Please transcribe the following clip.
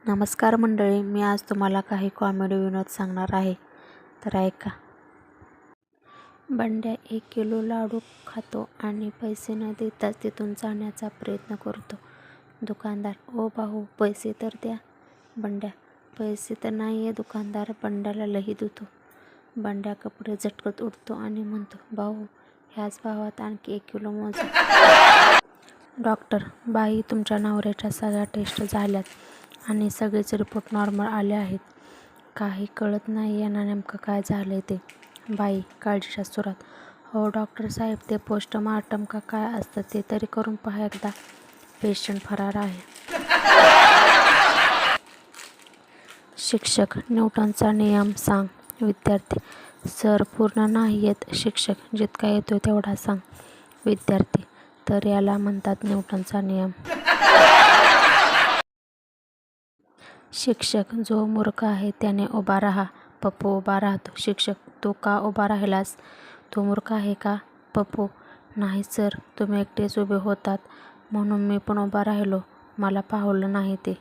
नमस्कार मंडळी, मी आज तुम्हाला काही कॉमेडी विनोद सांगणार आहे, तर ऐका. बंड्या 1 किलो लाडू खातो आणि पैसे न देताच तिथून जाण्याचा प्रयत्न करतो. दुकानदार: ओ भाऊ, पैसे तर द्या. बंड्या: पैसे तर नाही आहे. दुकानदार बंड्याला लही देतो. बंड्या कपडे झटकत उठतो आणि म्हणतो: भाऊ, ह्याच भावात आणखी 1 किलो मोजा. डॉक्टर: बाई, तुमच्या नवऱ्याच्या सगळ्या टेस्ट झाल्यात आणि सगळेच रिपोर्ट नॉर्मल आले आहेत. काही कळत नाही यांना नेमकं काय झालंय ते. बाई काळजीच्या सुरात: हो डॉक्टर साहेब, ते पोस्टमार्टम का काय असतं ते तरी करून पहा एकदा. पेशंट फरार आहे. शिक्षक: न्यूटनचा नियम सांग. विद्यार्थी: सर, पूर्ण नाही येत. शिक्षक: जितका येतोय तेवढा सांग. विद्यार्थी: तर याला म्हणतात न्यूटनचा नियम. शिक्षक: जो मूर्ख आहे त्याने उभा राहा. पप्पू उभा राहतो. शिक्षक: तू का उभा राहिलास? तू मूर्ख आहे का? पप्पू: नाही सर, तुम्ही एकटेच उभे होतात म्हणून मी पण उभा राहिलो. मला पाहवलं नाही ते.